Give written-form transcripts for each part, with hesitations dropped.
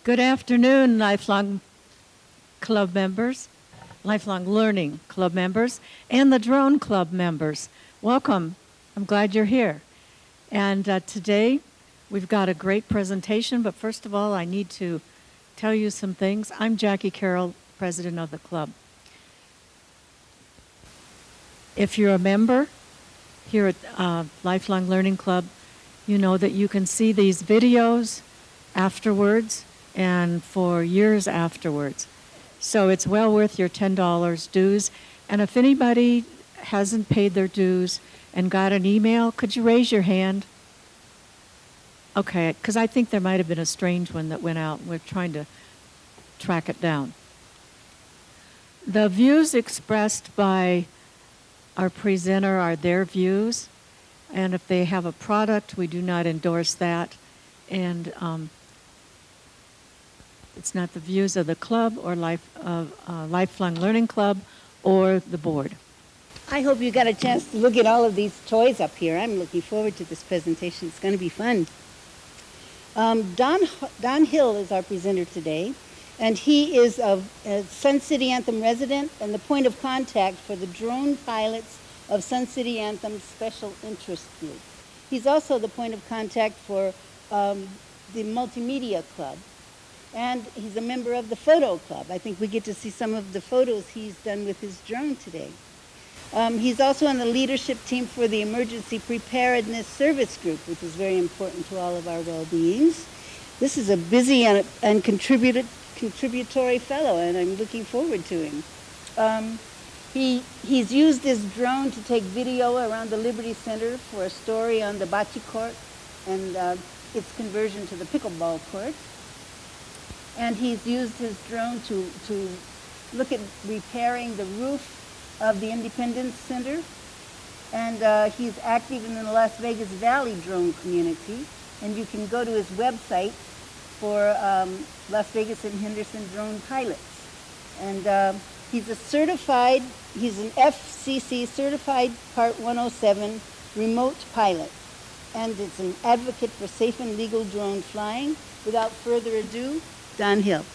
Good afternoon, Lifelong Club members, Lifelong Learning Club members, and the Drone Club members. Welcome. I'm glad you're here. And today we've got a great presentation, but first of all, I need to tell you some things. I'm Jackie Carroll, president of the club. If you're a member here at Lifelong Learning Club, you know that you can see these videos afterwards and for years afterwards. So it's well worth your $10 dues. And if anybody hasn't paid their dues and got an email, could you raise your hand? Okay, because I think there might have been a strange one that went out. We're trying to track it down. The views expressed by our presenter are their views. And if they have a product, we do not endorse that. And it's not the views of the club or Lifelong Learning Club or the board. I hope you got a chance to look at all of these toys up here. I'm looking forward to this presentation. It's going to be fun. Don Hill is our presenter today, and he is a Sun City Anthem resident and the point of contact for the drone pilots of Sun City Anthem's Special Interest Group. He's also the point of contact for the Multimedia Club, and he's a member of the Photo Club. I think we get to see some of the photos he's done with his drone today. He's also on the leadership team for the Emergency Preparedness Service Group, which is very important to all of our well-beings. This is a busy and contributory fellow, and I'm looking forward to him. He's used his drone to take video around the Liberty Center for a story on the bocce court and its conversion to the pickleball court. And he's used his drone to look at repairing the roof of the Independence Center. And he's active in the Las Vegas Valley drone community. And you can go to his website for Las Vegas and Henderson drone pilots. And he's an FCC certified Part 107 remote pilot. And it's an advocate for safe and legal drone flying. Without further ado, Don Hill.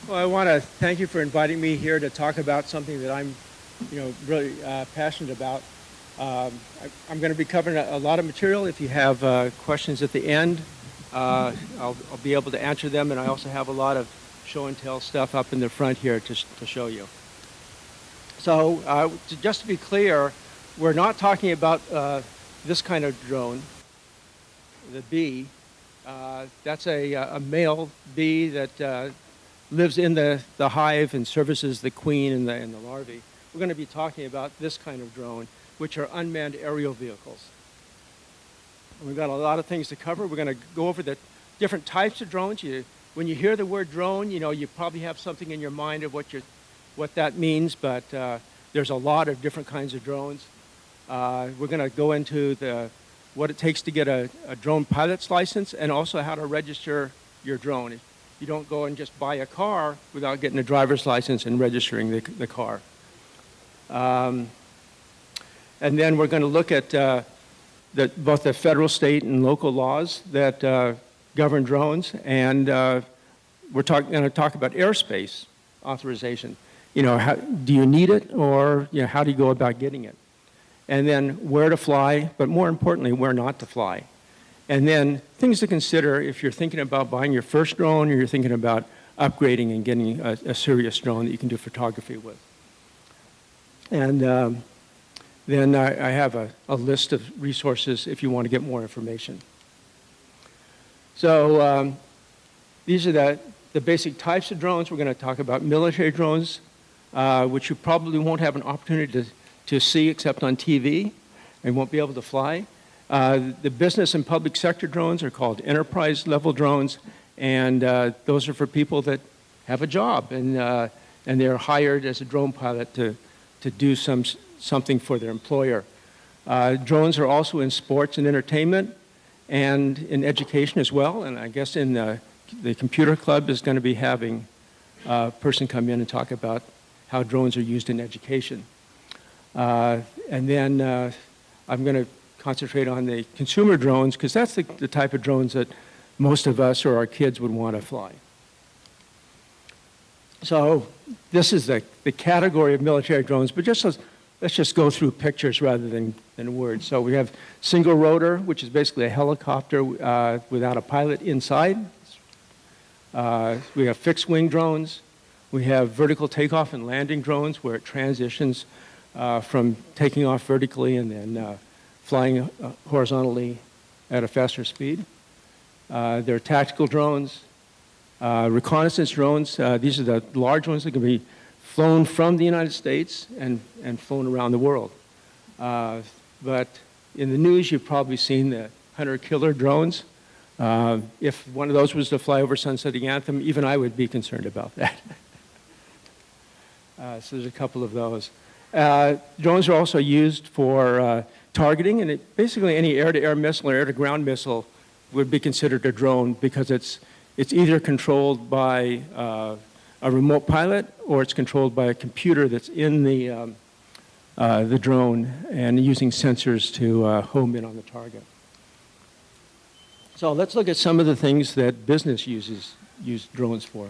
Well, I want to thank you for inviting me here to talk about something that I'm, really passionate about. I'm going to be covering a lot of material. If you have questions at the end, I'll be able to answer them, and I also have a lot of show and tell stuff up in the front here to show you. So just to be clear, we're not talking about this kind of drone, the bee. That's a male bee that lives in the hive and services the queen and the larvae. We're going to be talking about this kind of drone, which are unmanned aerial vehicles. And we've got a lot of things to cover. We're going to go over the different types of drones. When you hear the word drone, you probably have something in your mind of what that means, but there's a lot of different kinds of drones. We're going to go into what it takes to get a drone pilot's license and also how to register your drone. You don't go and just buy a car without getting a driver's license and registering the car. And then we're going to look at both the federal, state, and local laws that govern drones, and we're going to talk about airspace authorization. Do you need it, or how do you go about getting it? And then where to fly, but more importantly, where not to fly. And then things to consider if you're thinking about buying your first drone or you're thinking about upgrading and getting a serious drone that you can do photography with. And then I have a list of resources if you want to get more information. So these are the basic types of drones. We're going to talk about military drones, which you probably won't have an opportunity to see except on TV and won't be able to fly. The business and public sector drones are called enterprise level drones, and those are for people that have a job and they're hired as a drone pilot to do something for their employer. Drones are also in sports and entertainment and in education as well, and I guess in the computer club is going to be having a person come in and talk about how drones are used in education. And then I'm going to concentrate on the consumer drones because that's the type of drones that most of us or our kids would want to fly. So this is the category of military drones, but let's just go through pictures rather than words. So we have single rotor, which is basically a helicopter without a pilot inside. We have fixed wing drones. We have vertical takeoff and landing drones where it transitions from taking off vertically and then flying horizontally at a faster speed. There are tactical drones, reconnaissance drones. These are the large ones that can be flown from the United States and flown around the world. But in the news, you've probably seen the hunter-killer drones. If one of those was to fly over Sun City Anthem, even I would be concerned about that. So there's a couple of those. Drones are also used for targeting, and basically any air-to-air missile or air-to-ground missile would be considered a drone because it's either controlled by a remote pilot or it's controlled by a computer that's in the drone and using sensors to home in on the target. So let's look at some of the things that business use drones for.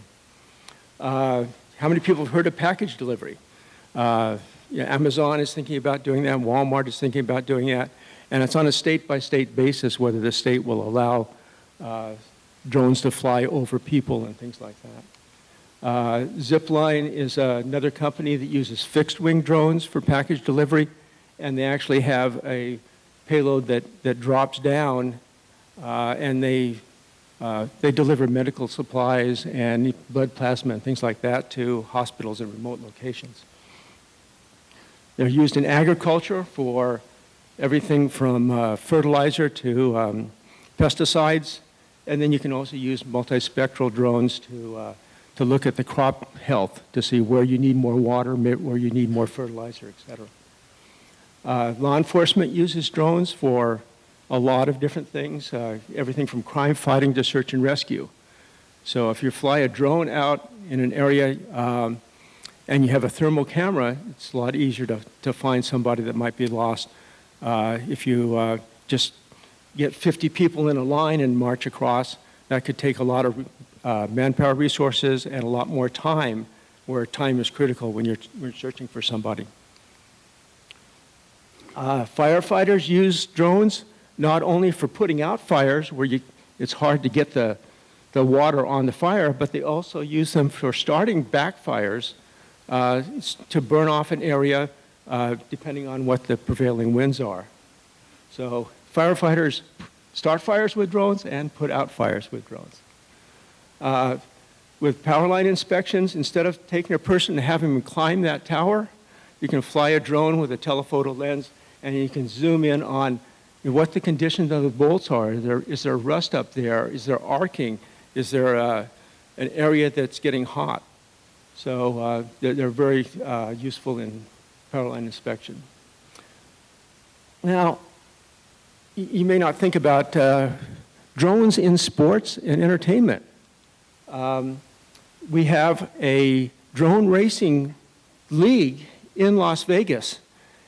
How many people have heard of package delivery? Amazon is thinking about doing that. Walmart is thinking about doing that. And it's on a state-by-state basis whether the state will allow drones to fly over people and things like that. Zipline is another company that uses fixed-wing drones for package delivery. And they actually have a payload that drops down and they deliver medical supplies and blood plasma and things like that to hospitals in remote locations. They're used in agriculture for everything from fertilizer to pesticides. And then you can also use multispectral drones to look at the crop health to see where you need more water, where you need more fertilizer, et cetera. Law enforcement uses drones for a lot of different things, everything from crime fighting to search and rescue. So if you fly a drone out in an area and you have a thermal camera, it's a lot easier to find somebody that might be lost. If you just get 50 people in a line and march across, that could take a lot of manpower resources and a lot more time, where time is critical when you're searching for somebody. Firefighters use drones not only for putting out fires where it's hard to get the water on the fire, but they also use them for starting backfires to burn off an area depending on what the prevailing winds are. So firefighters start fires with drones and put out fires with drones. With power line inspections, instead of taking a person and having them climb that tower, you can fly a drone with a telephoto lens and you can zoom in on what the conditions of the bolts are. Is there rust up there? Is there arcing? Is there an area that's getting hot? So they're very useful in power line inspection. Now, you may not think about drones in sports and entertainment. We have a drone racing league in Las Vegas.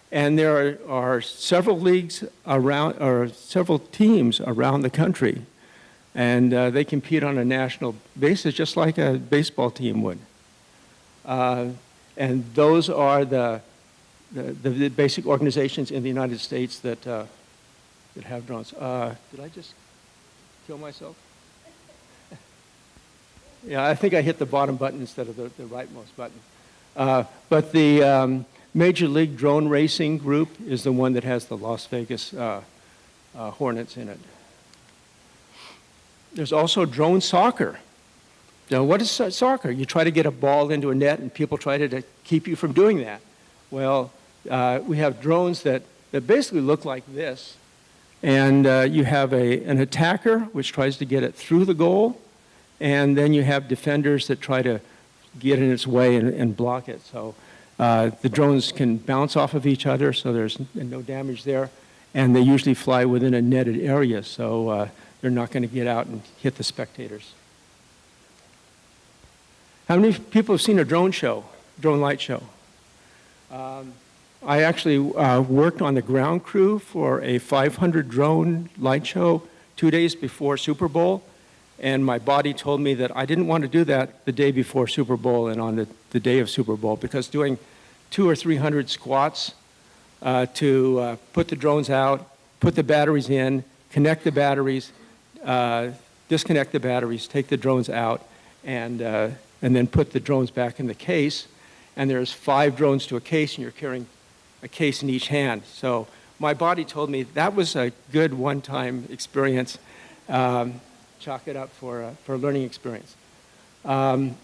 And there are several leagues around, or several teams around the country. And they compete on a national basis just like a baseball team would. And those are the basic organizations in the United States that have drones. Did I just kill myself? Yeah, I think I hit the bottom button instead of the rightmost button. But the Major League Drone Racing Group is the one that has the Las Vegas Hornets in it. There's also drone soccer. Now, what is soccer? You try to get a ball into a net and people try to keep you from doing that. Well, we have drones that basically look like this. And you have an attacker which tries to get it through the goal. And then you have defenders that try to get in its way and block it. So the drones can bounce off of each other, so there's no damage there. And they usually fly within a netted area, so they're not going to get out and hit the spectators. How many people have seen a drone light show? I actually worked on the ground crew for a 500 drone light show 2 days before Super Bowl. and my body told me that I didn't want to do that the day before Super Bowl and on the day of Super Bowl, because doing 200 or 300 squats to put the drones out, put the batteries in, connect the batteries, disconnect the batteries, take the drones out, and then put the drones back in the case. And there's 5 drones to a case, and you're carrying a case in each hand. So my body told me that was a good one-time experience. Chalk it up for a learning experience. We were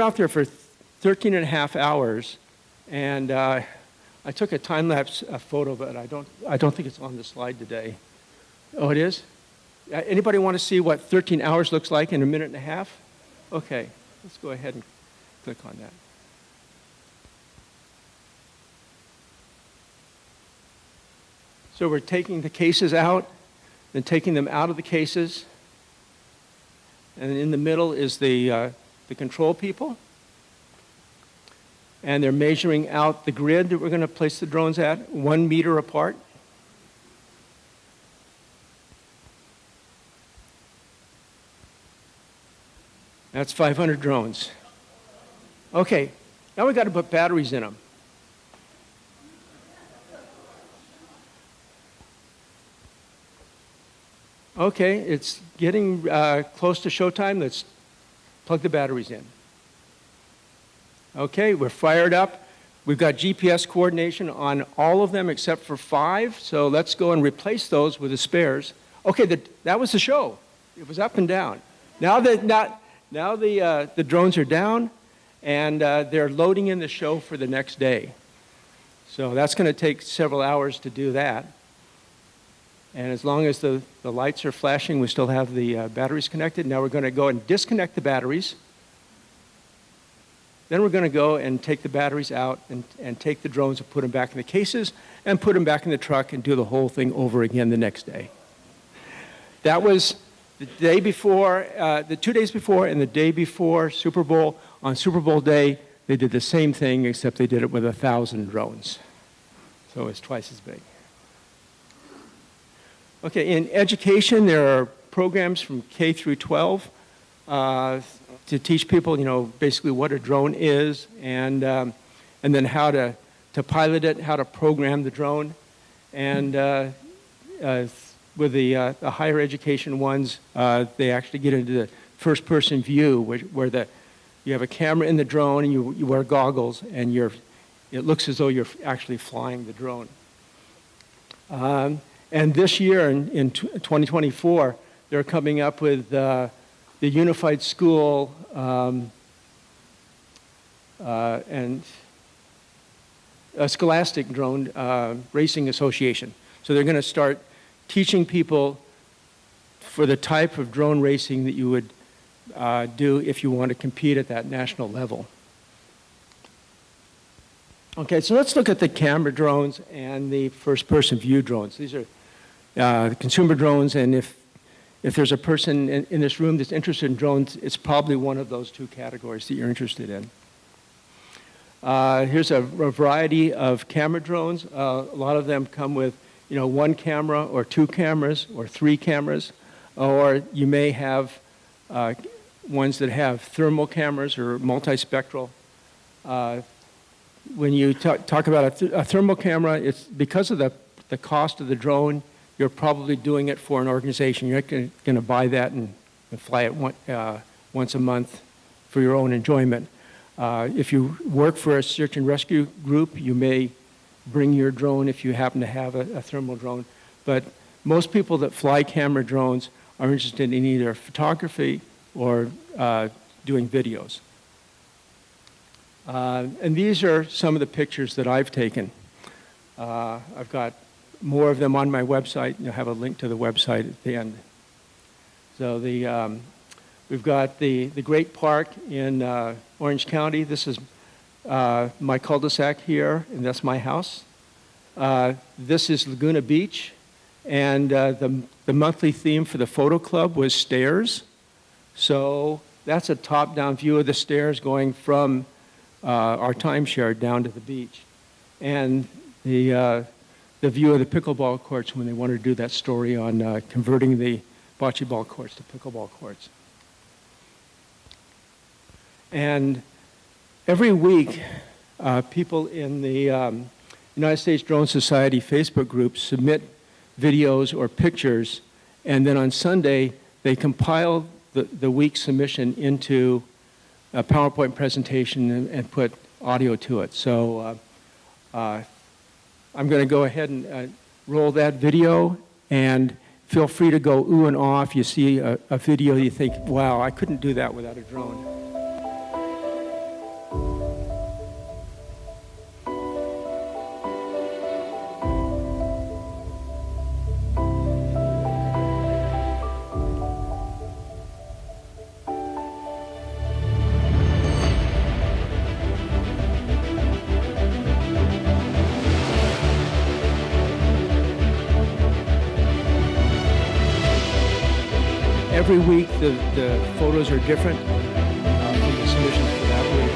out there for 13 and a half hours, and I took a time-lapse photo, but I don't think it's on the slide today. Oh, it is? Anybody want to see what 13 hours looks like in a minute and a half? Okay, let's go ahead and click on that. So we're taking the cases out, then taking them out of the cases, and in the middle is the control people. And they're measuring out the grid that we're going to place the drones at, 1 meter apart. That's 500 drones. Okay, now we've got to put batteries in them. Okay, it's getting close to showtime. Let's plug the batteries in. Okay, we're fired up. We've got GPS coordination on all of them except for 5, so let's go and replace those with the spares. Okay, that was the show. It was up and down. Now the drones are down, and they're loading in the show for the next day. So that's going to take several hours to do that. And as long as the lights are flashing, we still have the batteries connected. Now we're going to go and disconnect the batteries. Then we're going to go and take the batteries out and take the drones and put them back in the cases and put them back in the truck and do the whole thing over again the next day. That was the day before, the 2 days before and the day before Super Bowl. On Super Bowl day, they did the same thing, except they did it with 1,000 drones. So it's twice as big. Okay, in education, there are programs from K through 12 to teach people, basically what a drone is, and then how to pilot it, how to program the drone. And with the higher education ones, they actually get into the first-person view, where you have a camera in the drone and you wear goggles, and it looks as though you're actually flying the drone. And this year, in 2024, they're coming up with the Unified School and a Scholastic Drone Racing Association. So they're going to start teaching people for the type of drone racing that you would do if you want to compete at that national level. Okay, so let's look at the camera drones and the first-person view drones. These are consumer drones, and if there's a person in this room that's interested in drones, it's probably one of those 2 categories that you're interested in. Here's a variety of camera drones. A lot of them come with 1 camera or 2 cameras or 3 cameras, or you may have ones that have thermal cameras or multispectral. When you talk about a thermal camera, it's because of the cost of the drone. You're probably doing it for an organization. You're not going to buy that and fly it once a month for your own enjoyment. If you work for a search and rescue group, you may bring your drone if you happen to have a thermal drone. But most people that fly camera drones are interested in either photography or doing videos. And these are some of the pictures that I've taken. I've got more of them on my website. You'll have a link to the website at the end. So we've got the Great Park in Orange County. This is my cul-de-sac here, and that's my house. This is Laguna Beach, and the monthly theme for the photo club was stairs. So that's a top-down view of the stairs going from our timeshare down to the beach. And the view of the pickleball courts when they wanted to do that story on converting the bocce ball courts to pickleball courts. And every week, people in the United States Drone Society Facebook group submit videos or pictures, and then on Sunday, they compile the week's submission into a PowerPoint presentation and put audio to it. So I'm going to go ahead and roll that video, and feel free to go ooh and ah if you see a video you think, wow, I couldn't do that without a drone. Every week, the photos are different from the submissions for that week.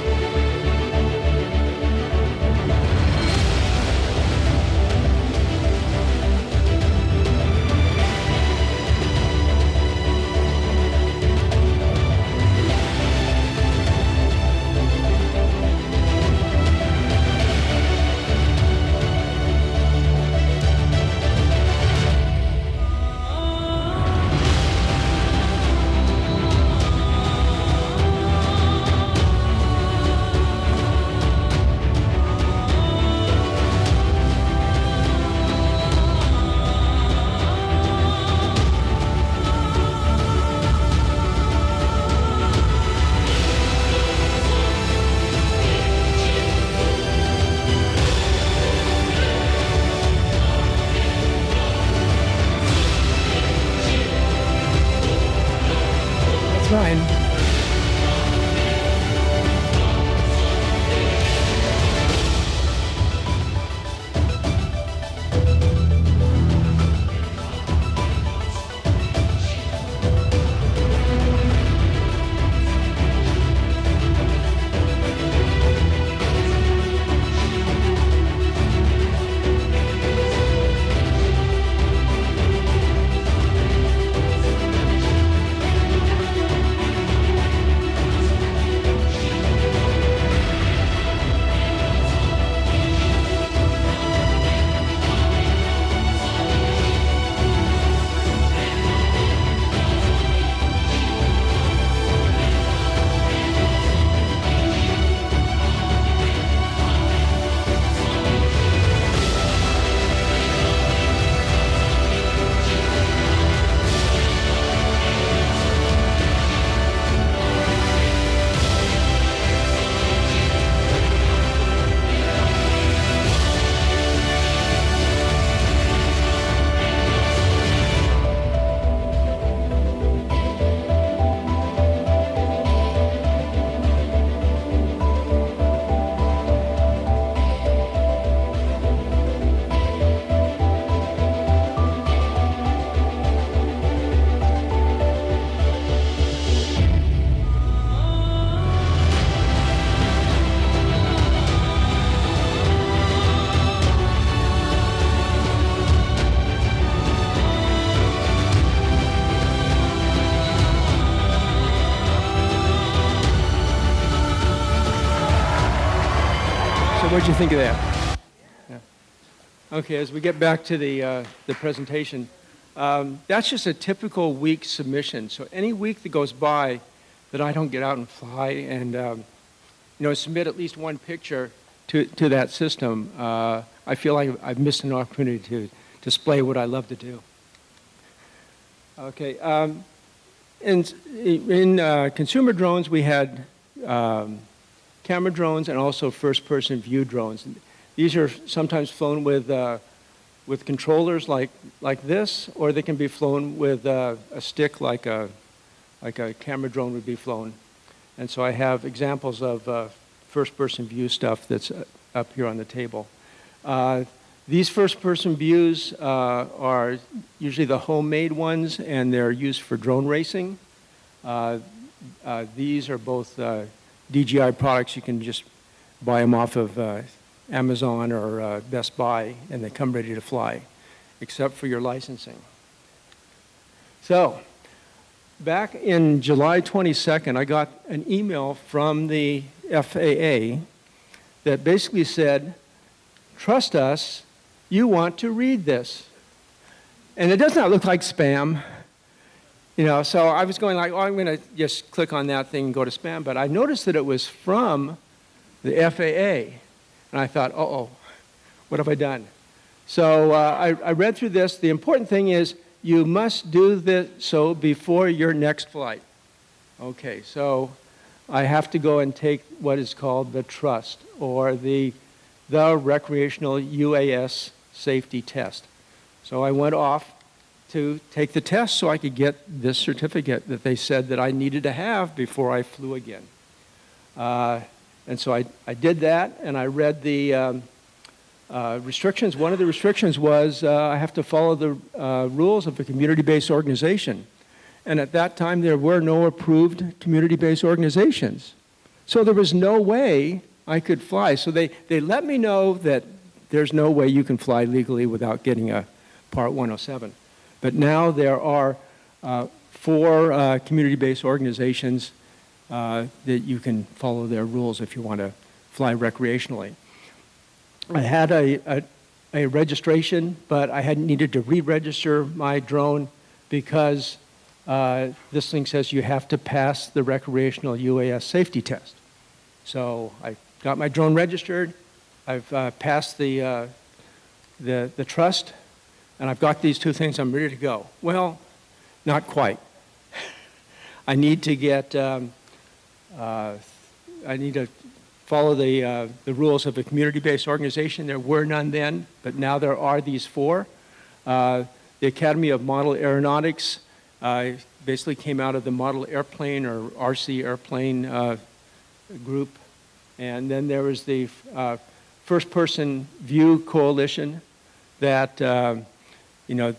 Fine. What'd you think of that? Yeah. Okay, as we get back to the presentation, that's just a typical week submission. So any week that goes by that I don't get out and fly and submit at least one picture to that system, I feel like I've missed an opportunity to display what I love to do. Okay, in consumer drones we had camera drones and also first-person view drones. These are sometimes flown with controllers like this, or they can be flown with a stick like a camera drone would be flown. And so I have examples of first-person view stuff that's up here on the table. These first-person views are usually the homemade ones, and they're used for drone racing. These are both DJI products. You can just buy them off of Amazon or Best Buy, and they come ready to fly, except for your licensing. So back in July 22nd, I got an email from the FAA that basically said, trust us, you want to read this. And it does not look like spam. You know, so I was going like, oh, I'm going to just click on that thing and go to spam. But I noticed that it was from the FAA. And I thought, uh-oh, what have I done? So I read through this. The important thing is you must do this so before your next flight. Okay, so I have to go and take what is called the trust, or the recreational UAS safety test. So I went off to take the test so I could get this certificate that they said that I needed to have before I flew again. And so I did that, and I read the restrictions. One of the restrictions was I have to follow the rules of a community-based organization. And at that time, there were no approved community-based organizations. So there was no way I could fly. So they let me know that there's no way you can fly legally without getting a Part 107. But now there are 4 community-based organizations that you can follow their rules if you want to fly recreationally. I had a registration, but I had needed to re-register my drone because this thing says you have to pass the recreational UAS safety test. So I got my drone registered. I've passed the trust, and I've got these 2 things. I'm ready to go. Well, not quite. I need to get. I need to follow the rules of a community-based organization. There were none then, but now there are these 4. The Academy of Model Aeronautics basically came out of the Model Airplane, or RC Airplane group. And then there was the First Person View Coalition that, you know,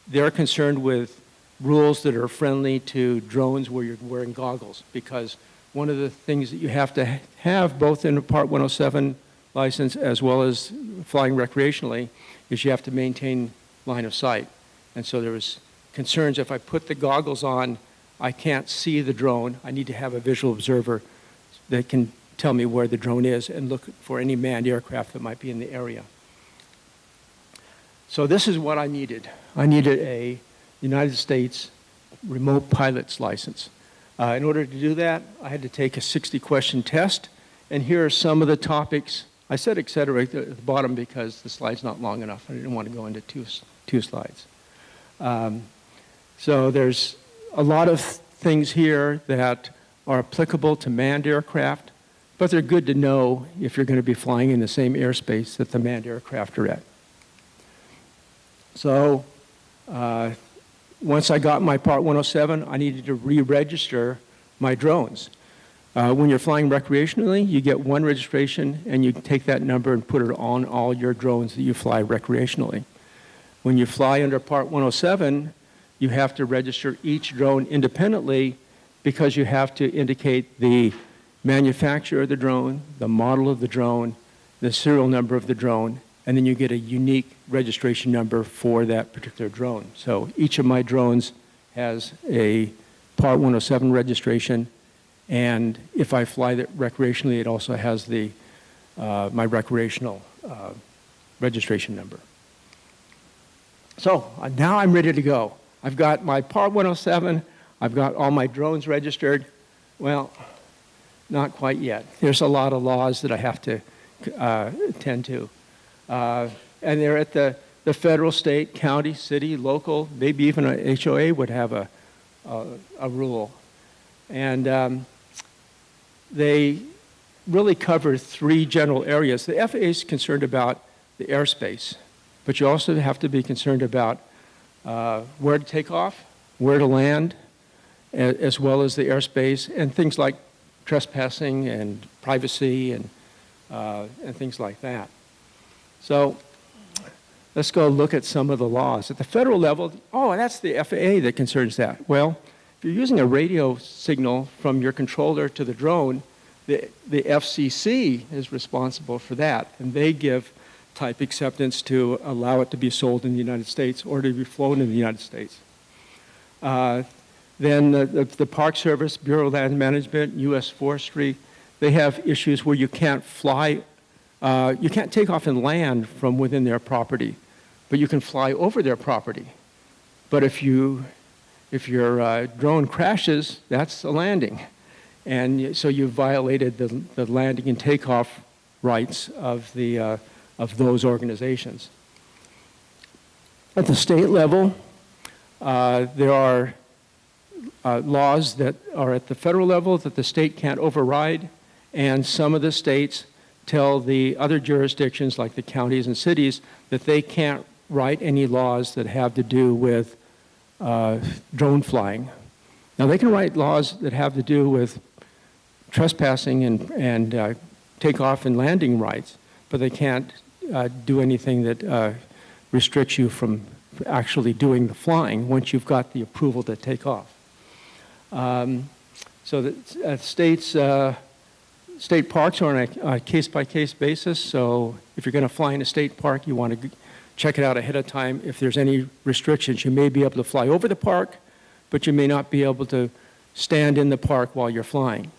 they're concerned with rules that are friendly to drones where you're wearing goggles, because one of the things that you have to have both in a Part 107 license as well as flying recreationally is you have to maintain line of sight. And so there was concerns if I put the goggles on, I can't see the drone. I need to have a visual observer that can tell me where the drone is and look for any manned aircraft that might be in the area. So this is what I needed. I needed a United States remote pilot's license. In order to do that, I had to take a 60-question test, and here are some of the topics. I said et cetera at the bottom because the slide's not long enough. I didn't want to go into two slides. So there's a lot of things here that are applicable to manned aircraft, but they're good to know if you're going to be flying in the same airspace that the manned aircraft are at. So once I got my Part 107, I needed to re-register my drones. When you're flying recreationally, you get 1 registration, and you take that number and put it on all your drones that you fly recreationally. When you fly under Part 107, you have to register each drone independently because you have to indicate the manufacturer of the drone, the model of the drone, the serial number of the drone, and then you get a unique registration number for that particular drone. So each of my drones has a Part 107 registration, and if I fly that recreationally, it also has the my recreational registration number. So now I'm ready to go. I've got my Part 107, I've got all my drones registered. Well, not quite yet. There's a lot of laws that I have to attend to. And they're at the federal, state, county, city, local, maybe even a HOA would have a rule. And they really cover 3 general areas. The FAA is concerned about the airspace, but you also have to be concerned about where to take off, where to land, as well as the airspace, and things like trespassing and privacy and things like that. So let's go look at some of the laws. At the federal level, that's the FAA that concerns that. Well, if you're using a radio signal from your controller to the drone, the FCC is responsible for that, and they give type acceptance to allow it to be sold in the United States or to be flown in the United States. Then the Park Service, Bureau of Land Management, U.S. Forestry, they have issues where you can't fly, you can't take off and land from within their property, but you can fly over their property. But if your drone crashes, that's a landing. And so you violated the landing and takeoff rights of those organizations. At the state level, there are laws that are at the federal level that the state can't override, and some of the states tell the other jurisdictions, like the counties and cities, that they can't write any laws that have to do with drone flying. Now, they can write laws that have to do with trespassing and takeoff and landing rights, but they can't do anything that restricts you from actually doing the flying once you've got the approval to take off. So the state parks are on a case-by-case basis, so if you're going to fly in a state park, you want to check it out ahead of time. If there's any restrictions, you may be able to fly over the park, but you may not be able to stand in the park while you're flying.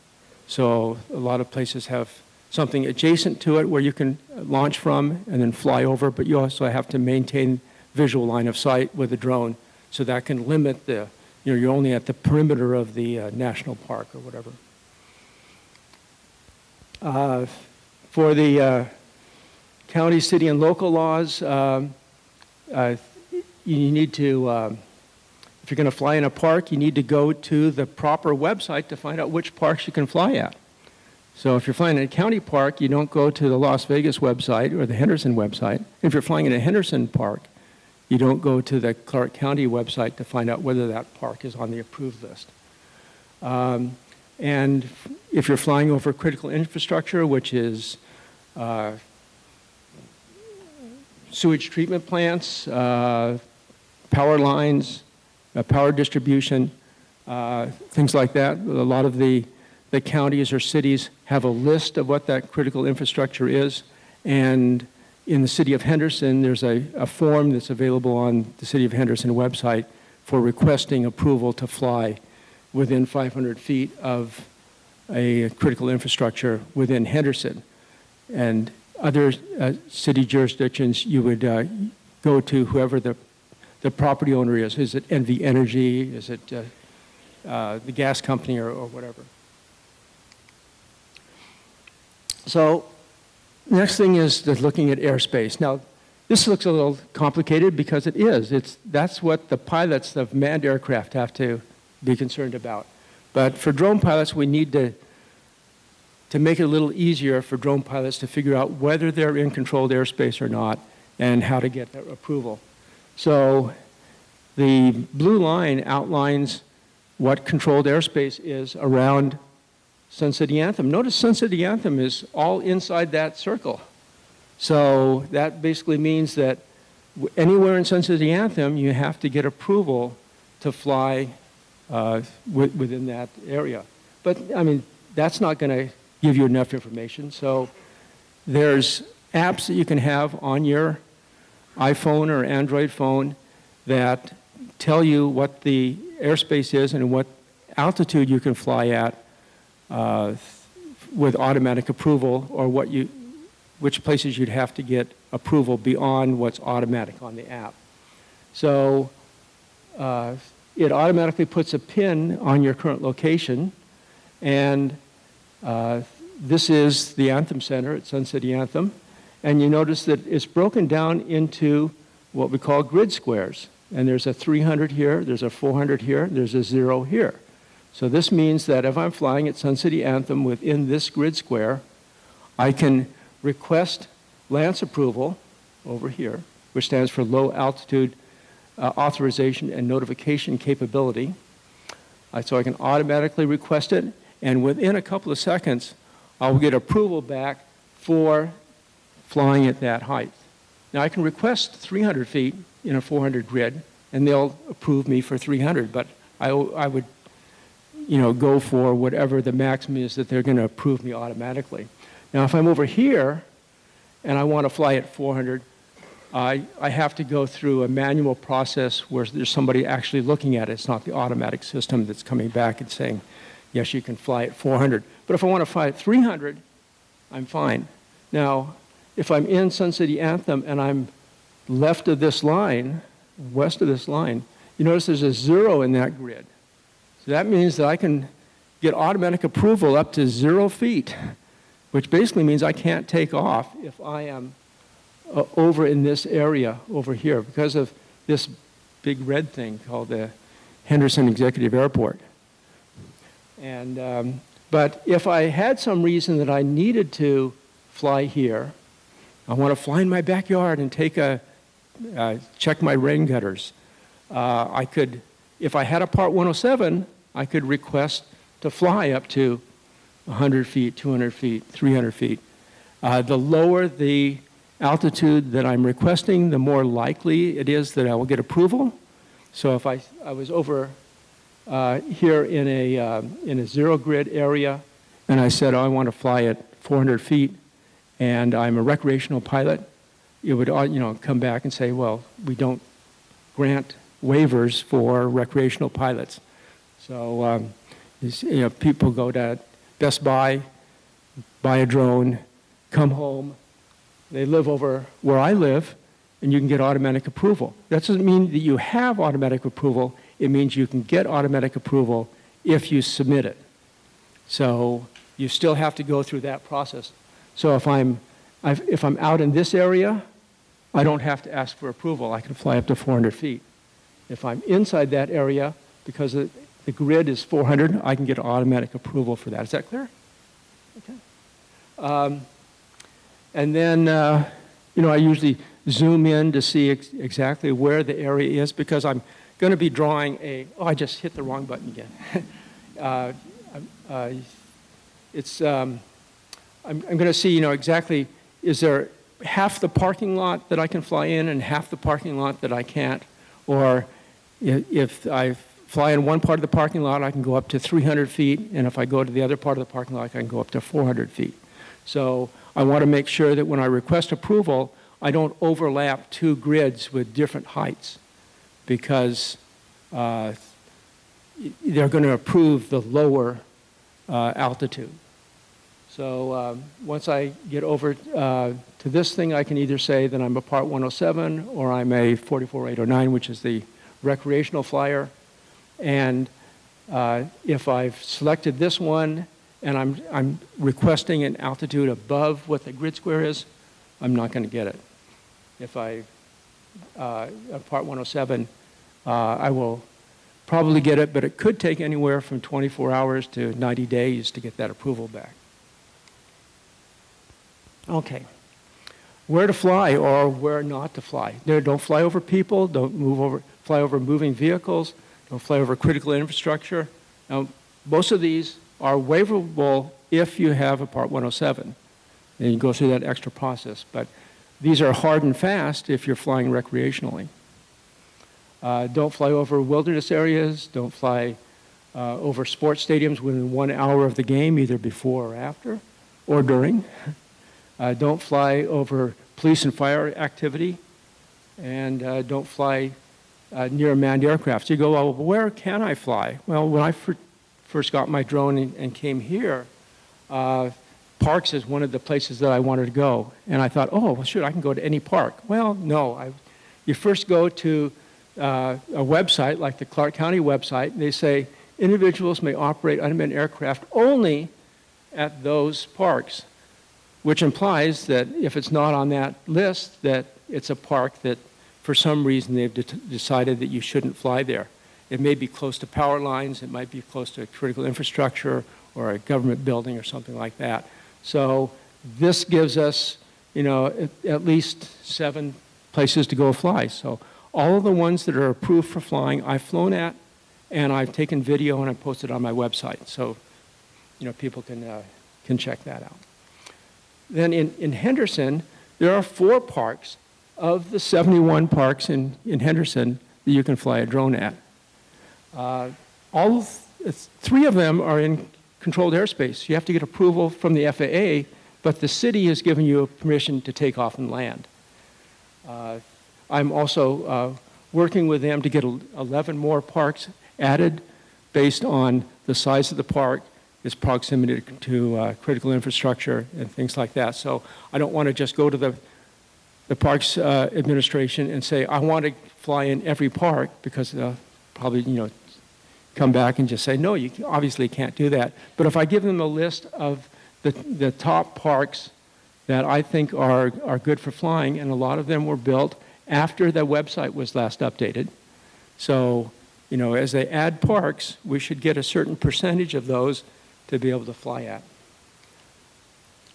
So a lot of places have something adjacent to it where you can launch from and then fly over, but you also have to maintain visual line of sight with a drone, so that can limit the, you're only at the perimeter of the national park or whatever. For the county, city, and local laws, you need to, if you're going to fly in a park, you need to go to the proper website to find out which parks you can fly at. So if you're flying in a county park, you don't go to the Las Vegas website or the Henderson website. If you're flying in a Henderson park, you don't go to the Clark County website to find out whether that park is on the approved list. And if you're flying over critical infrastructure, which is sewage treatment plants, power lines, power distribution, things like that, a lot of the counties or cities have a list of what that critical infrastructure is. And in the city of Henderson, there's a form that's available on the city of Henderson website for requesting approval to fly within 500 feet of a critical infrastructure within Henderson. And other city jurisdictions, you would go to whoever the property owner is. Is it NV Energy? Is it the gas company or whatever? So next thing is looking at airspace. Now, this looks a little complicated because it is. That's what the pilots of manned aircraft have to be concerned about. But for drone pilots, we need to make it a little easier for drone pilots to figure out whether they're in controlled airspace or not and how to get that approval. So the blue line outlines what controlled airspace is around Sun City Anthem. Notice Sun City Anthem is all inside that circle. So that basically means that anywhere in Sun City Anthem, you have to get approval to fly within that area. But, I mean, that's not going to give you enough information. So there's apps that you can have on your iPhone or Android phone that tell you what the airspace is and what altitude you can fly at with automatic approval, or which places you'd have to get approval beyond what's automatic on the app. So it automatically puts a pin on your current location, and this is the Anthem Center at Sun City Anthem, and you notice that it's broken down into what we call grid squares, and there's a 300 here, there's a 400 here, there's a 0 here. So this means that if I'm flying at Sun City Anthem within this grid square, I can request LANC approval over here, which stands for Low Altitude Authorization and Notification Capability. So I can automatically request it, and within a couple of seconds, I'll get approval back for flying at that height. Now I can request 300 feet in a 400 grid, and they'll approve me for 300, but I would go for whatever the maximum is that they're going to approve me automatically. Now, if I'm over here and I want to fly at 400, I have to go through a manual process where there's somebody actually looking at it. It's not the automatic system that's coming back and saying, yes, you can fly at 400. But if I want to fly at 300, I'm fine. Now, if I'm in Sun City Anthem and I'm left of this line, west of this line, you notice there's a 0 in that grid. So that means that I can get automatic approval up to 0 feet, which basically means I can't take off if I am over in this area over here because of this big red thing called the Henderson Executive Airport. And, but if I had some reason that I needed to fly here, I want to fly in my backyard and take check my rain gutters. I could, if I had a Part 107, I could request to fly up to 100 feet, 200 feet, 300 feet. The lower the altitude that I'm requesting, the more likely it is that I will get approval. So if I was over here in a zero grid area, and I said, oh, I want to fly at 400 feet, and I'm a recreational pilot, it would come back and say, well, we don't grant waivers for recreational pilots. So people go to Best Buy, buy a drone, come home. They live over where I live, and you can get automatic approval. That doesn't mean that you have automatic approval. It means you can get automatic approval if you submit it. So you still have to go through that process. So if I'm out in this area, I don't have to ask for approval. I can fly up to 400 feet. If I'm inside that area, because the grid is 400, I can get automatic approval for that. Is that clear? Okay. And then, I usually zoom in to see exactly where the area is because I'm going to be drawing I just hit the wrong button again. I'm going to see, exactly, is there half the parking lot that I can fly in and half the parking lot that I can't? Or if I fly in one part of the parking lot, I can go up to 300 feet, and if I go to the other part of the parking lot, I can go up to 400 feet. So I want to make sure that when I request approval, I don't overlap two grids with different heights because they're going to approve the lower altitude. So once I get over to this thing, I can either say that I'm a Part 107 or I'm a 44809, which is the recreational flyer. And if I've selected this one and I'm requesting an altitude above what the grid square is, I'm not going to get it. If a Part 107, I will probably get it, but it could take anywhere from 24 hours to 90 days to get that approval back. Okay. Where to fly or where not to fly. Don't fly over people, don't fly over moving vehicles, don't fly over critical infrastructure. Now, most of these are waiverable if you have a Part 107. And you go through that extra process. But these are hard and fast if you're flying recreationally. Don't fly over wilderness areas. Don't fly over sports stadiums within 1 hour of the game, either before or after, or during. Don't fly over police and fire activity. And don't fly near manned aircraft. So you go, well, where can I fly? Well, when I first got my drone and came here, parks is one of the places that I wanted to go. And I thought, oh, well, shoot, I can go to any park. Well, no. You first go to a website like the Clark County website, and they say individuals may operate unmanned aircraft only at those parks, which implies that if it's not on that list, that it's a park that for some reason they've decided that you shouldn't fly there. It may be close to power lines, it might be close to critical infrastructure or a government building or something like that. So this gives us, at least 7 places to go fly. So all of the ones that are approved for flying, I've flown at, and I've taken video and I posted on my website. So, people can check that out. Then in Henderson, there are 4 parks of the 71 parks in Henderson that you can fly a drone at. 3 of them are in controlled airspace. You have to get approval from the FAA, but the city has given you permission to take off and land. I'm also working with them to get 11 more parks added based on the size of the park, its proximity to critical infrastructure and things like that. So I don't want to just go to the Parks Administration and say, I want to fly in every park, because they'll probably, come back and just say, no, you obviously can't do that. But if I give them a list of the top parks that I think are good for flying, and a lot of them were built after the website was last updated. So, as they add parks, we should get a certain percentage of those to be able to fly at.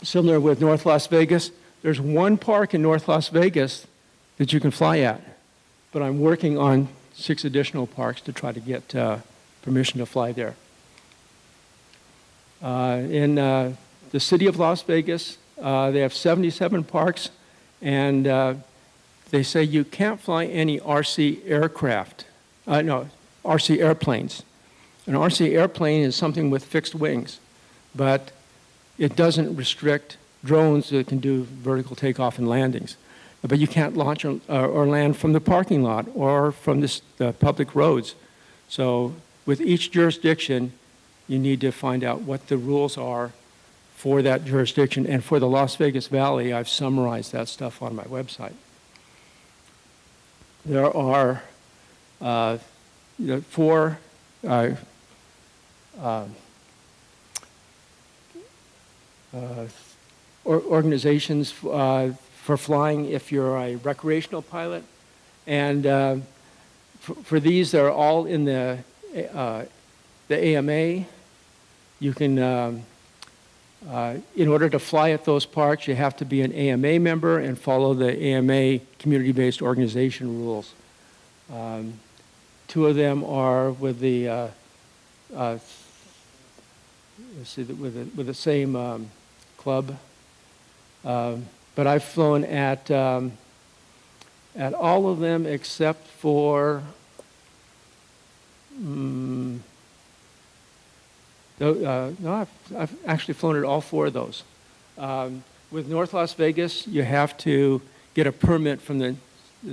Similar with North Las Vegas, there's one park in North Las Vegas that you can fly at, but I'm working on 6 additional parks to try to get permission to fly there. In the city of Las Vegas, they have 77 parks, and they say you can't fly any RC aircraft, RC airplanes. An RC airplane is something with fixed wings, but it doesn't restrict drones that can do vertical takeoff and landings. But you can't launch or land from the parking lot or from the public roads. So with each jurisdiction, you need to find out what the rules are for that jurisdiction. And for the Las Vegas Valley, I've summarized that stuff on my website. There are 4 organizations for flying if you're a recreational pilot. And for these, they're all in the AMA. You can, in order to fly at those parks, you have to be an AMA member and follow the AMA community-based organization rules. 2 of them are with the with the same club, but I've flown at all of them except for no, I've actually flown at all 4 of those. With North Las Vegas, you have to get a permit from the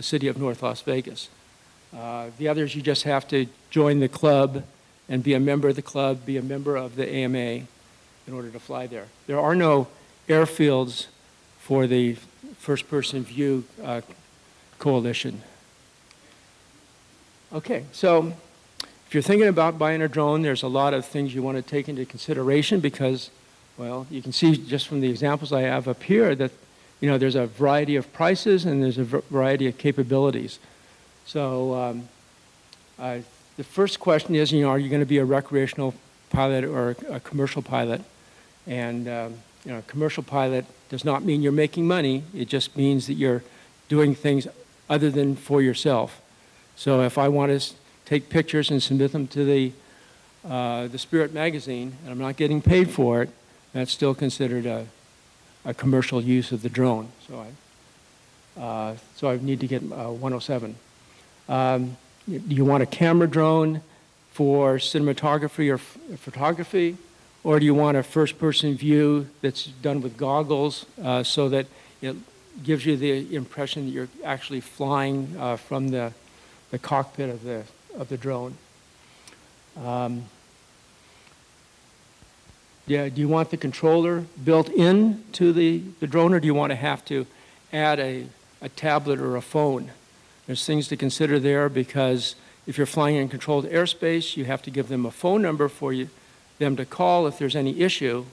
city of North Las Vegas. The others, you just have to join the club and be a member of the club, be a member of the AMA in order to fly there. There are no airfields for the first-person view coalition. Okay, so if you're thinking about buying a drone, there's a lot of things you want to take into consideration because, well, you can see just from the examples I have up here that, there's a variety of prices and there's a variety of capabilities. So the first question is, are you going to be a recreational pilot or a commercial pilot? And, a commercial pilot does not mean you're making money. It just means that you're doing things other than for yourself. So if I want to take pictures and submit them to the Spirit magazine, and I'm not getting paid for it, that's still considered a commercial use of the drone. So I need to get 107. Do you want a camera drone for cinematography or photography, or do you want a first-person view that's done with goggles so that it gives you the impression that you're actually flying from the cockpit of the drone? Do you want the controller built into the drone, or do you want to have to add a tablet or a phone? There's things to consider there because if you're flying in controlled airspace, you have to give them a phone number for them to call if there's any issue.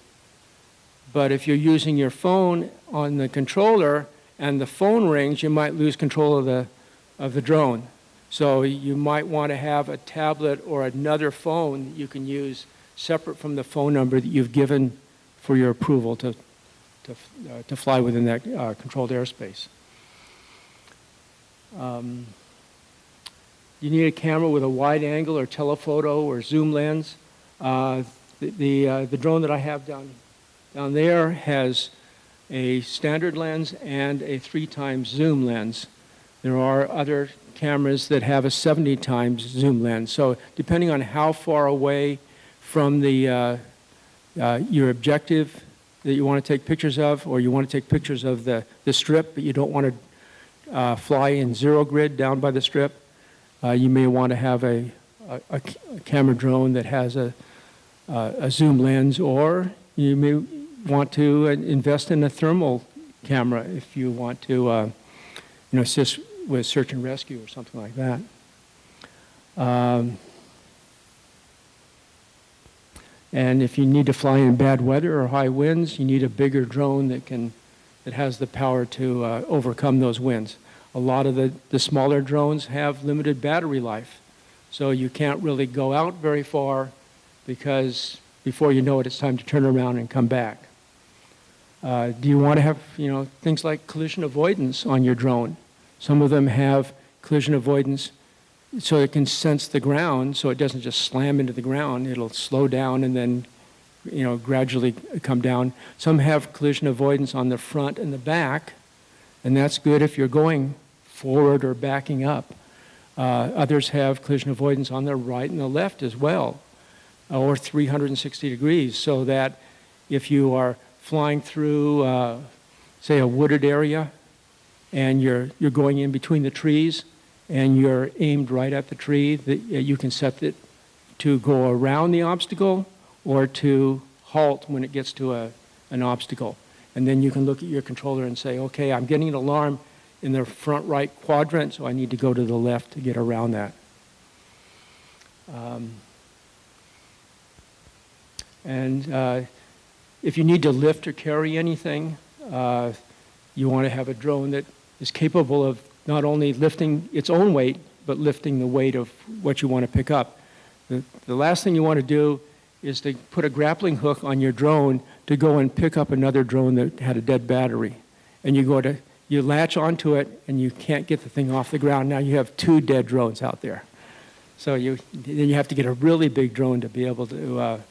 But if you're using your phone on the controller and the phone rings, you might lose control of the drone. So you might want to have a tablet or another phone that you can use separate from the phone number that you've given for your approval to fly within that controlled airspace. You need a camera with a wide angle or telephoto or zoom lens. The drone that I have down there has a standard lens and a 3x zoom lens. There are other cameras that have a 70x zoom lens. So depending on how far away from your objective that you want to take pictures of, or you want to take pictures of the strip, but you don't want to fly in zero grid down by the strip, you may want to have a camera drone that has a zoom lens, or you may want to invest in a thermal camera if you want to assist with search and rescue or something like that. And if you need to fly in bad weather or high winds, you need a bigger drone that has the power to overcome those winds. A lot of the smaller drones have limited battery life, so you can't really go out very far because before you know it, it's time to turn around and come back. Do you want to have things like collision avoidance on your drone? Some of them have collision avoidance so it can sense the ground, so it doesn't just slam into the ground. It'll slow down and then gradually come down. Some have collision avoidance on the front and the back, and that's good if you're going forward or backing up. Others have collision avoidance on the right and the left as well, or 360 degrees, so that if you are flying through, say, a wooded area, and you're going in between the trees, and you're aimed right at the tree, that you can set it to go around the obstacle or to halt when it gets to an obstacle. And then you can look at your controller and say, okay, I'm getting an alarm in the front right quadrant, so I need to go to the left to get around that. If you need to lift or carry anything, you want to have a drone that is capable of not only lifting its own weight, but lifting the weight of what you want to pick up. The last thing you want to do is to put a grappling hook on your drone to go and pick up another drone that had a dead battery. And you latch onto it and you can't get the thing off the ground. Now you have 2 dead drones out there. So then you have to get a really big drone to be able to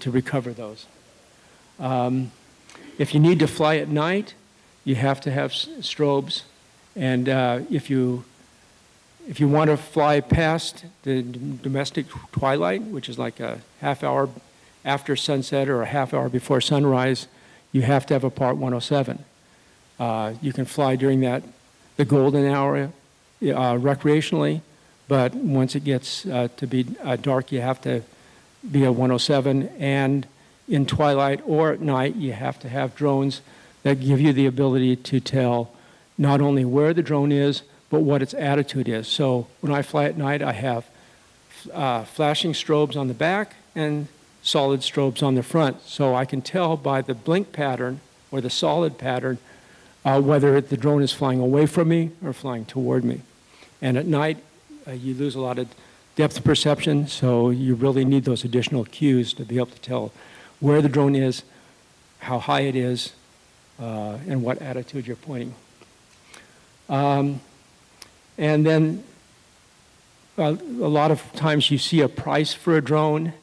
recover those. If you need to fly at night, you have to have strobes. And if you want to fly past the domestic twilight, which is like a half hour after sunset or a half hour before sunrise, you have to have a Part 107. You can fly during the golden hour recreationally, but once it gets to be dark, you have to be a 107. And in twilight or at night, you have to have drones that give you the ability to tell not only where the drone is, but what its attitude is. So when I fly at night, I have flashing strobes on the back and solid strobes on the front. So I can tell by the blink pattern or the solid pattern whether the drone is flying away from me or flying toward me. And at night, you lose a lot of depth perception, so you really need those additional cues to be able to tell where the drone is, how high it is, and what attitude you're pointing. And then a lot of times you see a price for a drone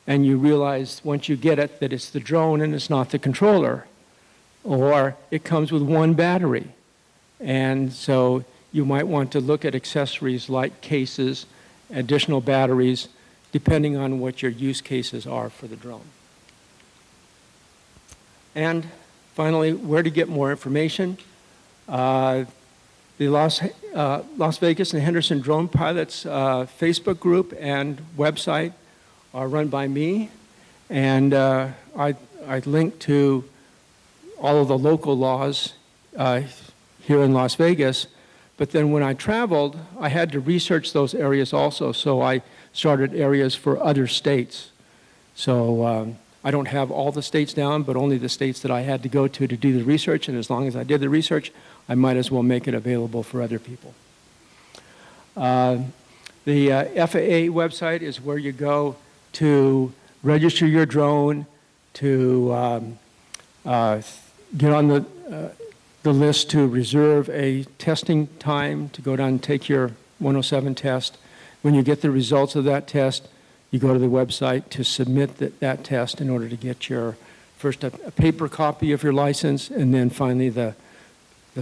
and you realize once you get it that it's the drone and it's not the controller, or it comes with 1 battery. And so you might want to look at accessories like cases, additional batteries, depending on what your use cases are for the drone. And finally, where to get more information. The Las Vegas and Henderson Drone Pilots Facebook group and website are run by me, and I link to all of the local laws here in Las Vegas. But then when I traveled, I had to research those areas also, so I started areas for other states. So I don't have all the states down, but only the states that I had to go to do the research, and as long as I did the research, I might as well make it available for other people. The FAA website is where you go to register your drone, to get on the list to reserve a testing time, to go down and take your 107 test. When you get the results of that test, you go to the website to submit that test in order to get your first a paper copy of your license, and then finally the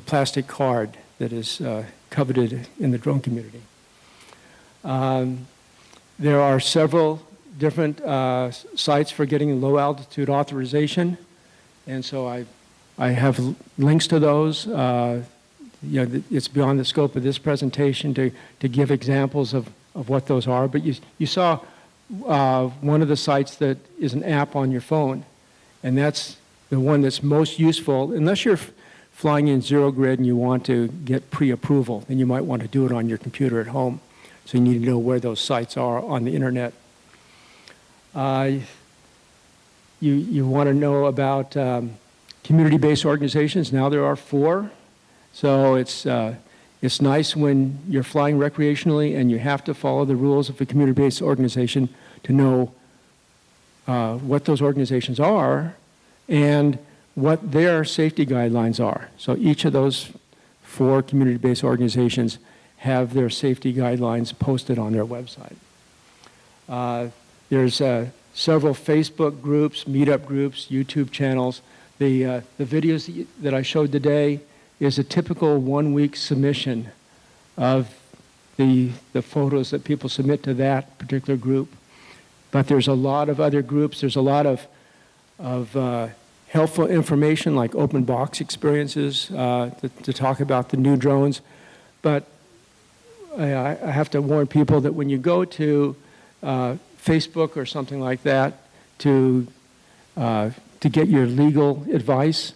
plastic card that is coveted in the drone community. There are several different sites for getting low altitude authorization, and so I have links to those. it's beyond the scope of this presentation to give examples of what those are. But you saw one of the sites that is an app on your phone, and that's the one that's most useful, unless you're flying in zero grid and you want to get pre-approval, then you might want to do it on your computer at home. So you need to know where those sites are on the internet. You want to know about community-based organizations. Now there are 4. So it's nice when you're flying recreationally and you have to follow the rules of a community-based organization to know what those organizations are and what their safety guidelines are. So each of those 4 community-based organizations have their safety guidelines posted on their website. There's several Facebook groups, meetup groups, YouTube channels. The videos that I showed today is a typical 1-week submission of the photos that people submit to that particular group. But there's a lot of other groups. There's a lot of helpful information like open box experiences to talk about the new drones. But I have to warn people that when you go to Facebook or something like that to get your legal advice,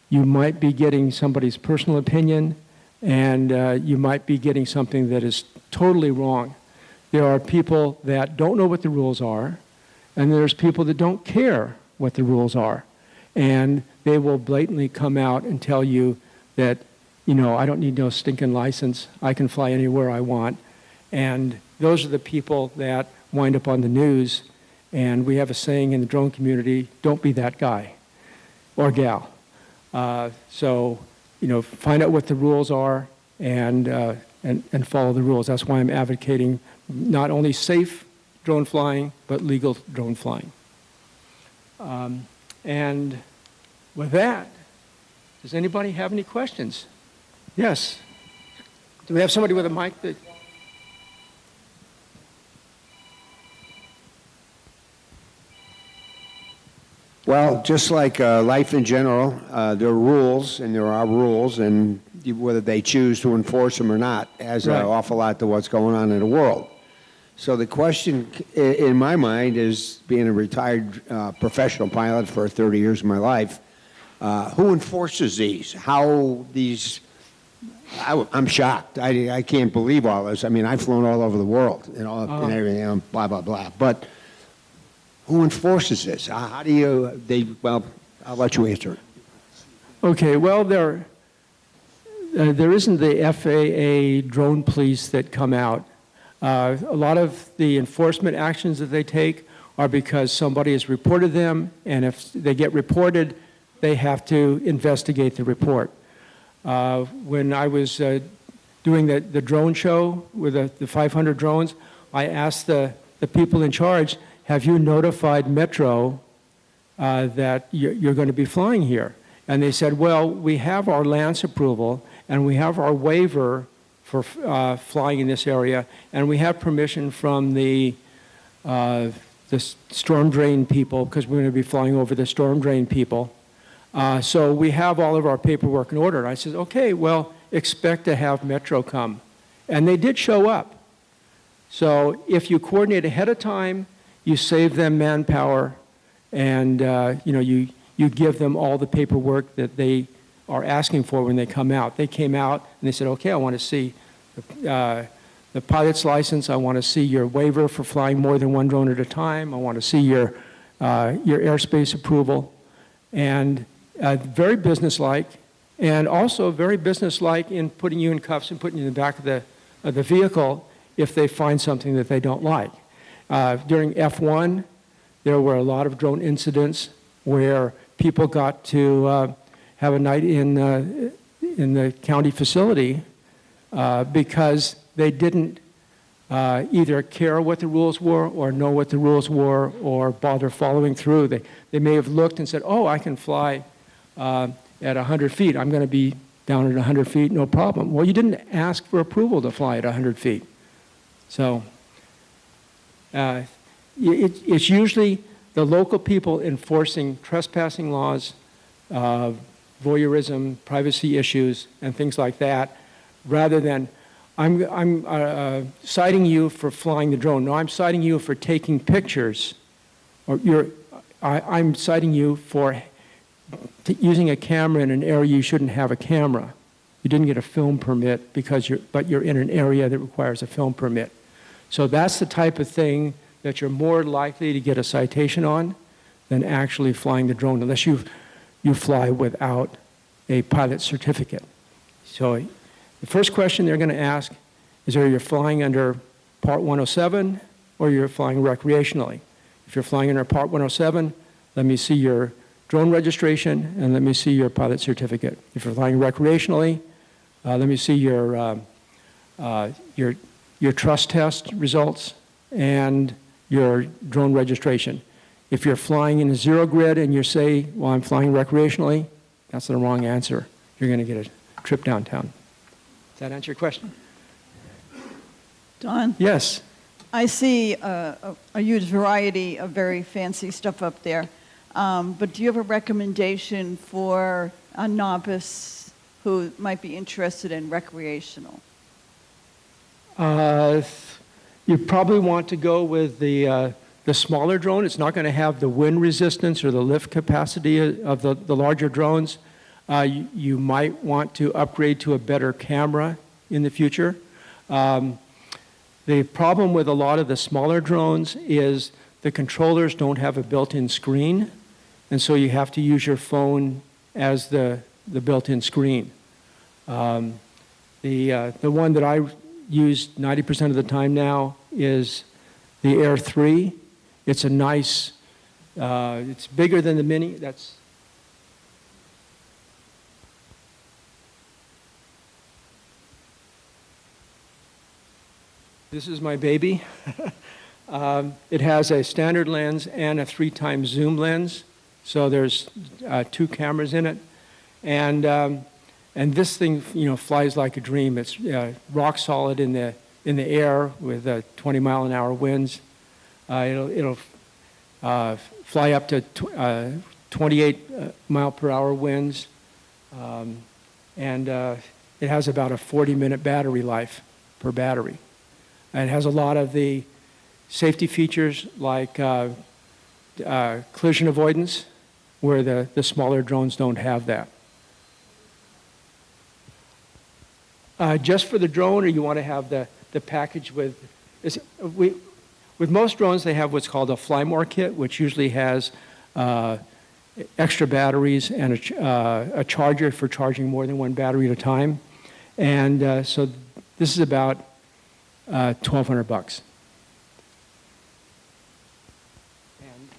you might be getting somebody's personal opinion, and you might be getting something that is totally wrong. There are people that don't know what the rules are, and there's people that don't care what the rules are. And they will blatantly come out and tell you that, I don't need no stinking license. I can fly anywhere I want. And those are the people that wind up on the news. And we have a saying in the drone community, don't be that guy or gal. So, find out what the rules are and follow the rules. That's why I'm advocating not only safe drone flying, but legal drone flying. And with that, does anybody have any questions? Yes. Do we have somebody with a mic that... Well, just like life in general, there are rules, and there are rules, and whether they choose to enforce them or not has an awful lot to what's going on in the world. So the question in my mind is, being a retired professional pilot for 30 years of my life, who enforces these? How these... I'm shocked. I can't believe all this. I mean, I've flown all over the world, and everything, blah, blah, blah. But who enforces this? How do you... well, I'll let you answer it. Okay, well, there isn't the FAA drone police that come out. A lot of the enforcement actions that they take are because somebody has reported them, and if they get reported, they have to investigate the report. When I was doing the drone show with the 500 drones, I asked the people in charge, have you notified Metro that you're going to be flying here? And they said, well, we have our LANCE approval, and we have our waiver for flying in this area, and we have permission from the storm drain people, because we're going to be flying over the storm drain people. So we have all of our paperwork in order. And I said, okay, well, expect to have Metro come. And they did show up. So if you coordinate ahead of time, you save them manpower, and you give them all the paperwork that they are asking for when they come out. They came out and they said, okay, I want to see the pilot's license. I want to see your waiver for flying more than one drone at a time. I want to see your airspace approval. And very businesslike, and also very businesslike in putting you in cuffs and putting you in the back of the vehicle if they find something that they don't like. During F1, there were a lot of drone incidents where people got to have a night in the county facility because they didn't either care what the rules were or know what the rules were or bother following through. They may have looked and said, oh, I can fly at 100 feet. I'm going to be down at 100 feet, no problem. Well, you didn't ask for approval to fly at 100 feet. So it's usually the local people enforcing trespassing laws, voyeurism, privacy issues, and things like that, rather than I'm citing you for flying the drone. No, I'm citing you for taking pictures, or I'm citing you for using a camera in an area you shouldn't have a camera. You didn't get a film permit but you're in an area that requires a film permit. So that's the type of thing that you're more likely to get a citation on than actually flying the drone, unless you fly without a pilot certificate. So the first question they're going to ask is whether you're flying under Part 107 or you're flying recreationally. If you're flying under Part 107, let me see your drone registration and let me see your pilot certificate. If you're flying recreationally, let me see your trust test results and your drone registration. If you're flying in a zero grid and you say, well, I'm flying recreationally, that's the wrong answer. You're going to get a trip downtown. Does that answer your question? Don? Yes. I see a huge variety of very fancy stuff up there, but do you have a recommendation for a novice who might be interested in recreational? You probably want to go with the smaller drone. It's not going to have the wind resistance or the lift capacity of the larger drones. You might want to upgrade to a better camera in the future. The problem with a lot of the smaller drones is the controllers don't have a built-in screen, and so you have to use your phone as the built-in screen. The one that I use 90% of the time now is the Air 3. It's a nice, it's bigger than the Mini. This is my baby. It has a standard lens and a 3x zoom lens. So there's 2 cameras in it. And this thing, flies like a dream. It's rock solid in the air with 20-mile-an-hour winds. It'll fly up to 28-mile-per-hour winds, and it has about a 40-minute battery life per battery. And it has a lot of the safety features like collision avoidance, where the smaller drones don't have that. Just for the drone, or you want to have the package with most drones, they have what's called a fly more kit, which usually has extra batteries and a charger for charging more than one battery at a time. And so this is about $1,200. And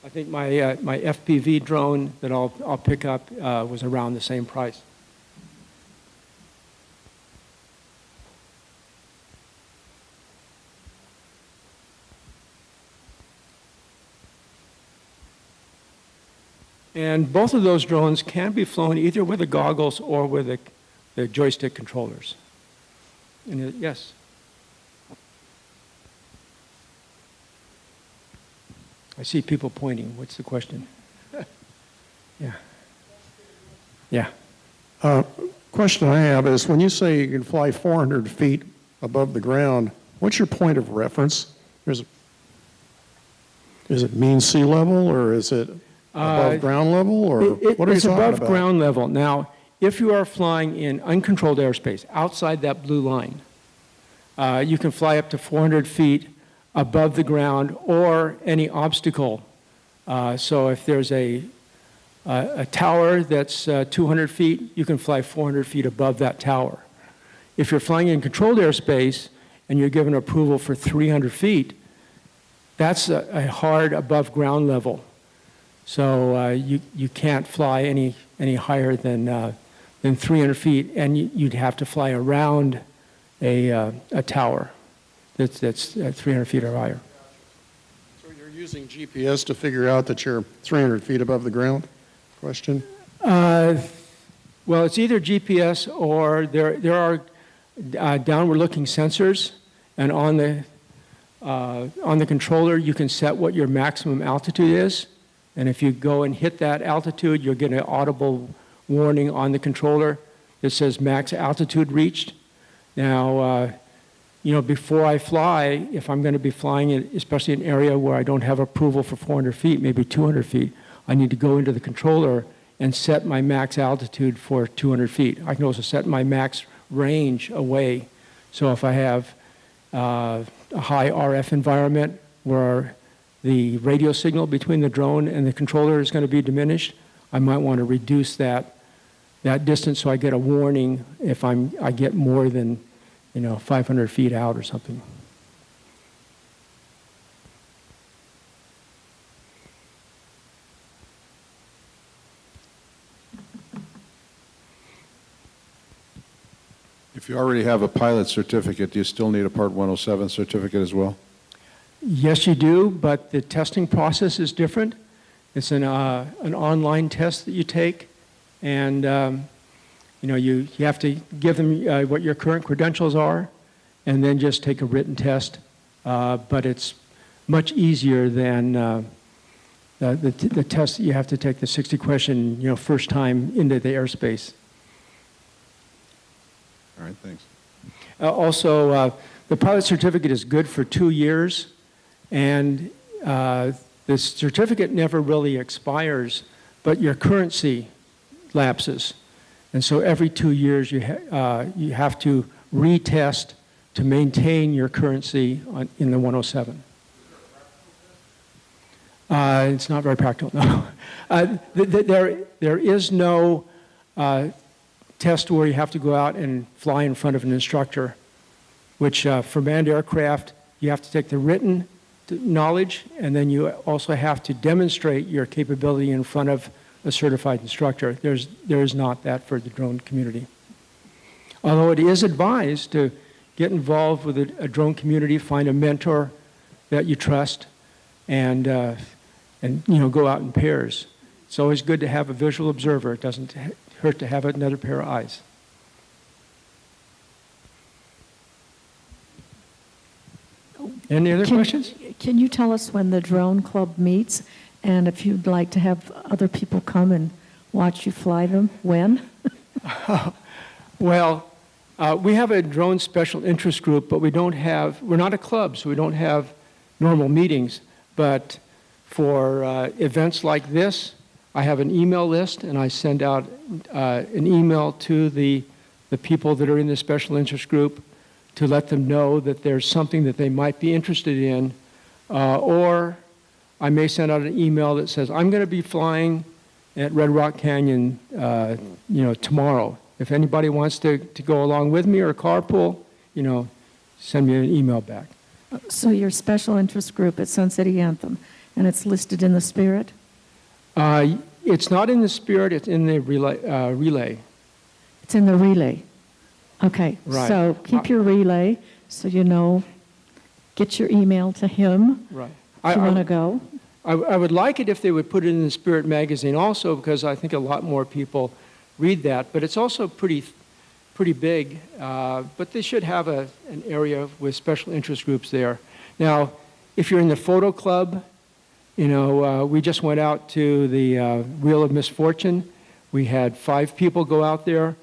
I think my FPV drone that I'll pick up was around the same price. And both of those drones can be flown either with the goggles or with the joystick controllers. And yes? I see people pointing. What's the question? Yeah. Yeah. Question I have is, when you say you can fly 400 feet above the ground, what's your point of reference? Is it mean sea level, or is it above ground level, or what are you talking about? It's above ground level. Now, if you are flying in uncontrolled airspace, outside that blue line, you can fly up to 400 feet above the ground or any obstacle. So if there's a tower that's 200 feet, you can fly 400 feet above that tower. If you're flying in controlled airspace and you're given approval for 300 feet, that's a hard above ground level. So you can't fly any higher than 300 feet, and you'd have to fly around a tower that's 300 feet or higher. So you're using GPS to figure out that you're 300 feet above the ground? Question? Well, it's either GPS or there are downward-looking sensors, and on the controller you can set what your maximum altitude is, and if you go and hit that altitude, you'll get an audible warning on the controller that says max altitude reached. Now, before I fly, if I'm going to be flying, especially in an area where I don't have approval for 400 feet, maybe 200 feet, I need to go into the controller and set my max altitude for 200 feet. I can also set my max range away. So if I have a high RF environment where the radio signal between the drone and the controller is going to be diminished, I might want to reduce that distance so I get a warning if I get more than 500 feet out or something. If you already have a pilot certificate, do you still need a Part 107 certificate as well? Yes, you do, but the testing process is different. It's an online test that you take, and you have to give them what your current credentials are, and then just take a written test. But it's much easier than the test that you have to take, the 60-question, first time into the airspace. All right, thanks. Also, the pilot certificate is good for 2 years, and the certificate never really expires, but your currency lapses. And so every 2 years you have to retest to maintain your currency in the 107. It's not very practical, no. There is no test where you have to go out and fly in front of an instructor, which for manned aircraft, you have to take the written knowledge, and then you also have to demonstrate your capability in front of a certified instructor. There is not that for the drone community. Although it is advised to get involved with a drone community, find a mentor that you trust, and go out in pairs. It's always good to have a visual observer. It doesn't hurt to have another pair of eyes. Any other questions? Can you tell us when the drone club meets, and if you'd like to have other people come and watch you fly them, when? Well, we have a drone special interest group, but we're not a club, so we don't have normal meetings. But for events like this, I have an email list, and I send out an email to the people that are in the special interest group to let them know that there's something that they might be interested in. Or I may send out an email that says, I'm going to be flying at Red Rock Canyon tomorrow. If anybody wants to go along with me or carpool, send me an email back. So your special interest group at Sun City Anthem, and it's listed in the Spirit? It's not in the Spirit, it's in the relay. It's in the relay. Okay, Right. So keep your relay so get your email to him Right. if you want to go. I would like it if they would put it in the Spirit magazine also, because I think a lot more people read that, but it's also pretty big, but they should have an area with special interest groups there. Now, if you're in the photo club, we just went out to the Wheel of Misfortune. We had 5 people go out there.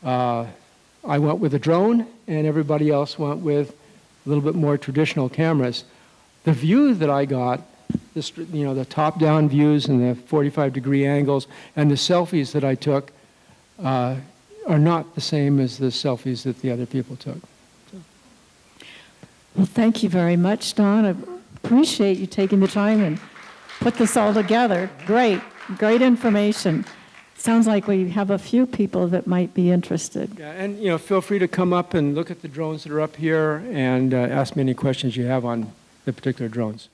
I went with a drone, and everybody else went with a little bit more traditional cameras. The view that I got, the top-down views and the 45-degree angles, and the selfies that I took are not the same as the selfies that the other people took. Well, thank you very much, Don. I appreciate you taking the time and put this all together. Great information. Sounds like we have a few people that might be interested. Yeah, and feel free to come up and look at the drones that are up here and ask me any questions you have on the particular drones.